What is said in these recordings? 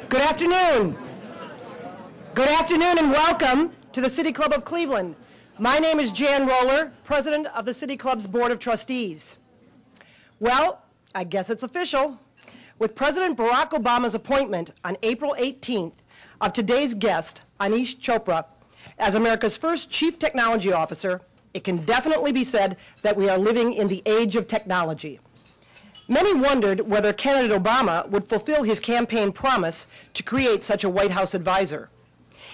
Good afternoon. Good afternoon and welcome to the City Club of Cleveland. My name is Jan Roller, President of the City Club's Board of Trustees. Well, I guess it's official. With President Barack Obama's appointment on April 18th of today's guest, Aneesh Chopra, as America's first Chief Technology Officer, it can definitely be said that we are living in the age of technology. Many wondered whether candidate Obama would fulfill his campaign promise to create such a White House advisor.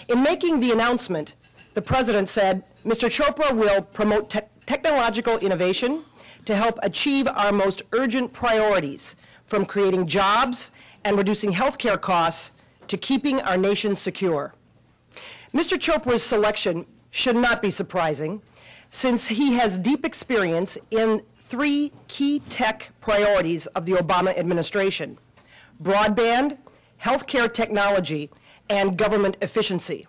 In making the announcement, the president said, Mr. Chopra will promote technological innovation to help achieve our most urgent priorities, from creating jobs and reducing healthcare costs to keeping our nation secure. Mr. Chopra's selection should not be surprising, since he has deep experience in three key tech priorities of the Obama administration: broadband, healthcare technology, and government efficiency.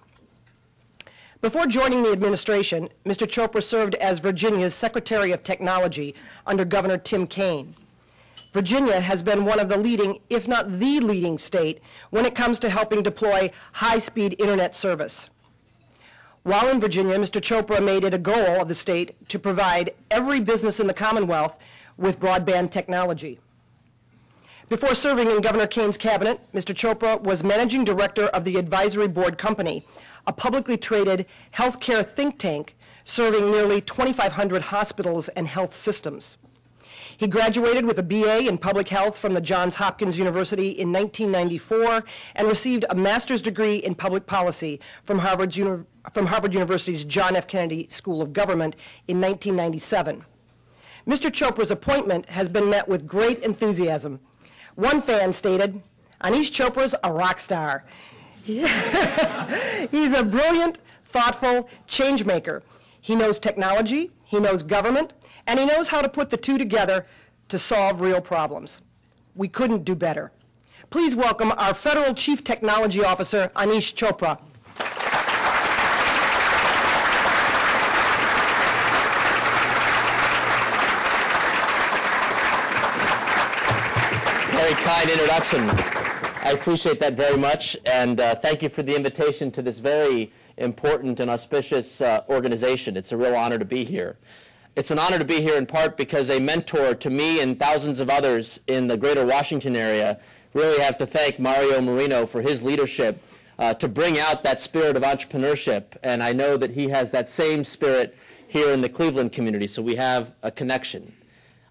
Before joining the administration, Mr. Chopra served as Virginia's Secretary of Technology under Governor Tim Kaine. Virginia has been one of the leading, if not the leading state, when it comes to helping deploy high-speed internet service. While in Virginia, Mr. Chopra made it a goal of the state to provide every business in the Commonwealth with broadband technology. Before serving in Governor Kaine's cabinet, Mr. Chopra was managing director of the Advisory Board Company, a publicly traded healthcare think tank serving nearly 2,500 hospitals and health systems. He graduated with a BA in public health from the Johns Hopkins University in 1994 and received a master's degree in public policy from Harvard University's John F. Kennedy School of Government in 1997. Mr. Chopra's appointment has been met with great enthusiasm. One fan stated, "Aneesh Chopra's a rock star." He's a brilliant, thoughtful change maker. He knows technology, he knows government, and he knows how to put the two together to solve real problems. We couldn't do better. Please welcome our Federal Chief Technology Officer, Aneesh Chopra. Very kind introduction. I appreciate that very much, and thank you for the invitation to this very important and auspicious organization. It's a real honor to be here. It's an honor to be here in part because a mentor to me and thousands of others in the greater Washington area really have to thank Mario Marino for his leadership to bring out that spirit of entrepreneurship, and I know that he has that same spirit here in the Cleveland community, so we have a connection.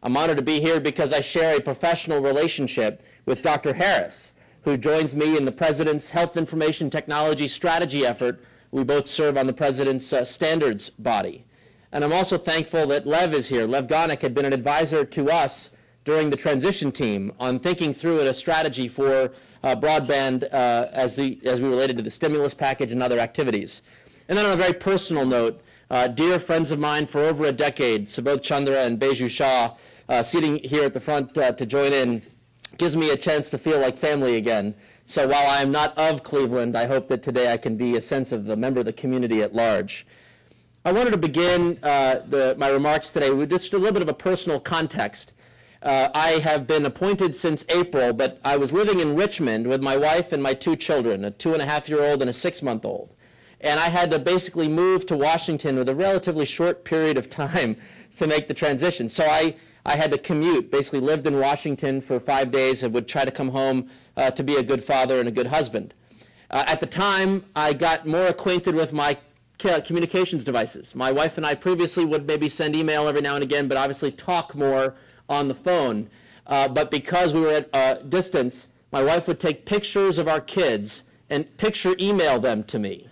I'm honored to be here because I share a professional relationship with Dr. Harris, who joins me in the President's Health Information Technology Strategy effort. We both serve on the President's standards body. And I'm also thankful that Lev is here. Lev Gonick had been an advisor to us during the transition team on thinking through a strategy for broadband as we related to the stimulus package and other activities. And then on a very personal note, dear friends of mine for over a decade, Subodh Chandra and Beju Shah, sitting here at the front to join in, gives me a chance to feel like family again. So while I am not of Cleveland, I hope that today I can be a sense of the member of the community at large. I wanted to begin my remarks today with just a little bit of a personal context. I have been appointed since April, but I was living in Richmond with my wife and my two children, a 2.5-year-old and a 6-month-old. And I had to basically move to Washington with a relatively short period of time to make the transition. So I had to commute, basically lived in Washington for 5 days and would try to come home to be a good father and a good husband. At the time, I got more acquainted with my communications devices. My wife and I previously would maybe send email every now and again, but obviously talk more on the phone. But because we were at a distance, my wife would take pictures of our kids and email them to me.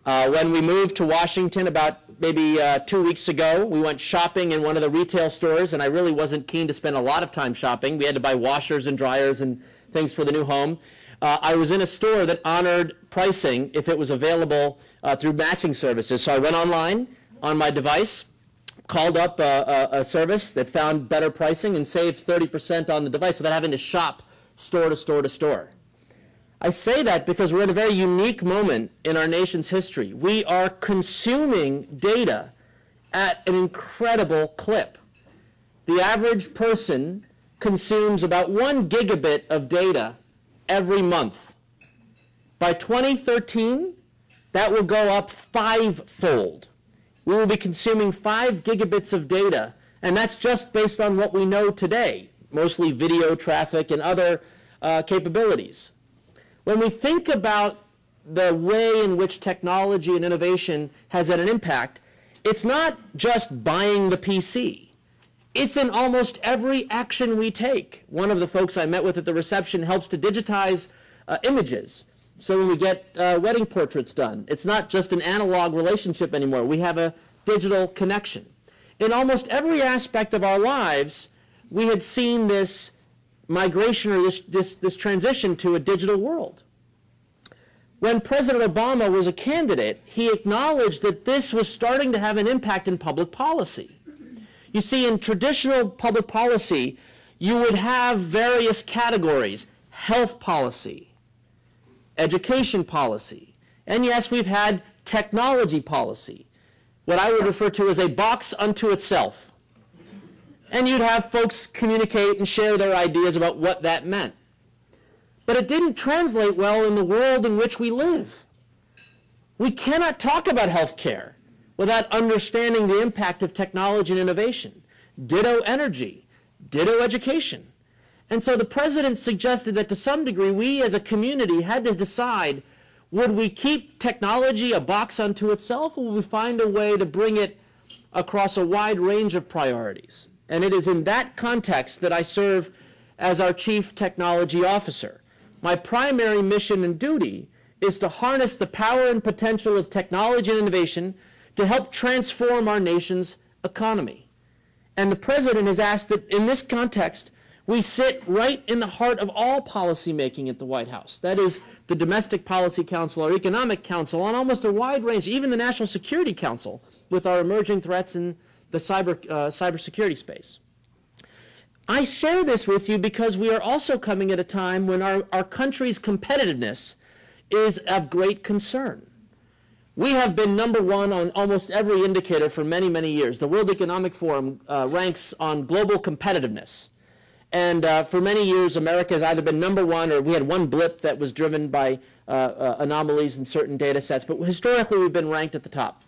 When we moved to Washington about maybe 2 weeks ago, we went shopping in one of the retail stores, and I really wasn't keen to spend a lot of time shopping. We had to buy washers and dryers and things for the new home. I was in a store that honored pricing if it was available through matching services. So I went online on my device, called up a service that found better pricing and saved 30% on the device without having to shop store to store to store. I say that because we're in a very unique moment in our nation's history. We are consuming data at an incredible clip. The average person consumes about 1 gigabit of data every month. By 2013, that will go up 5-fold. We will be consuming 5 gigabits of data, and that's just based on what we know today, mostly video traffic and other capabilities. When we think about the way in which technology and innovation has had an impact, it's not just buying the PC. It's in almost every action we take. One of the folks I met with at the reception helps to digitize images. So when we get wedding portraits done, it's not just an analog relationship anymore. We have a digital connection. In almost every aspect of our lives, we had seen this migration or this transition to a digital world. When President Obama was a candidate, he acknowledged that this was starting to have an impact in public policy. You see, in traditional public policy, you would have various categories: health policy, education policy, and yes, we've had technology policy, what I would refer to as a box unto itself. And you'd have folks communicate and share their ideas about what that meant. But it didn't translate well in the world in which we live. We cannot talk about health care without understanding the impact of technology and innovation. Ditto energy, ditto education. And so the president suggested that to some degree we as a community had to decide, would we keep technology a box unto itself, or would we find a way to bring it across a wide range of priorities? And it is in that context that I serve as our Chief Technology Officer. My primary mission and duty is to harness the power and potential of technology and innovation to help transform our nation's economy. And the president has asked that in this context, we sit right in the heart of all policymaking at the White House. That is the Domestic Policy Council, our Economic Council, on almost a wide range, even the National Security Council, with our emerging threats in the cybersecurity space. I share this with you because we are also coming at a time when our country's competitiveness is of great concern. We have been number one on almost every indicator for many, many years. The World Economic Forum ranks on global competitiveness. And for many years, America has either been number one, or we had one blip that was driven by anomalies in certain data sets. But historically, we've been ranked at the top.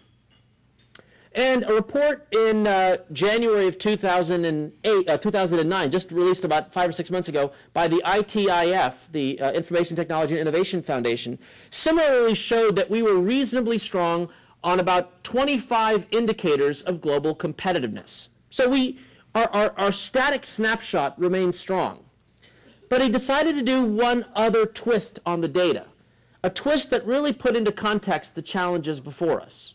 And a report in January of 2009, just released about 5 or 6 months ago, by the ITIF, the Information Technology and Innovation Foundation, similarly showed that we were reasonably strong on about 25 indicators of global competitiveness. So our static snapshot remains strong. But he decided to do one other twist on the data, a twist that really put into context the challenges before us.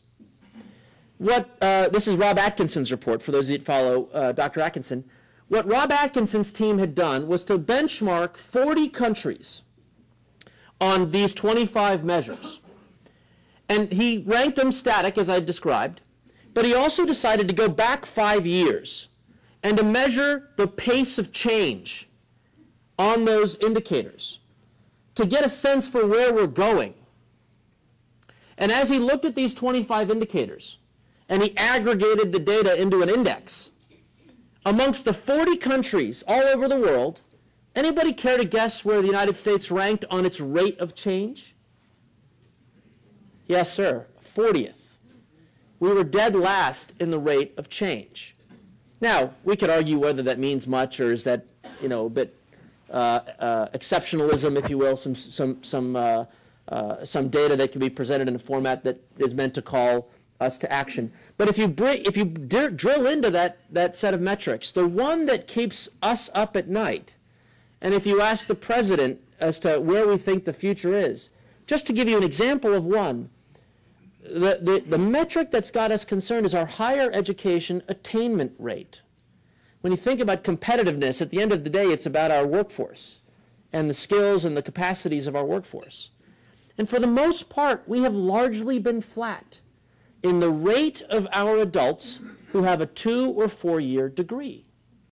This is Rob Atkinson's report, for those of you that follow Dr. Atkinson. What Rob Atkinson's team had done was to benchmark 40 countries on these 25 measures. And he ranked them static, as I described, but he also decided to go back 5 years and to measure the pace of change on those indicators to get a sense for where we're going. And as he looked at these 25 indicators, and he aggregated the data into an index, amongst the 40 countries all over the world, anybody care to guess where the United States ranked on its rate of change? Yes, sir, 40th. We were dead last in the rate of change. Now, we could argue whether that means much, or is that, a bit exceptionalism, if you will, some data that can be presented in a format that is meant to call us to action. But if you drill into that set of metrics, the one that keeps us up at night, and if you ask the president as to where we think the future is, just to give you an example of one, the metric that's got us concerned is our higher education attainment rate. When you think about competitiveness, at the end of the day, it's about our workforce and the skills and the capacities of our workforce. And for the most part, we have largely been flat in the rate of our adults who have a 2- or 4-year degree.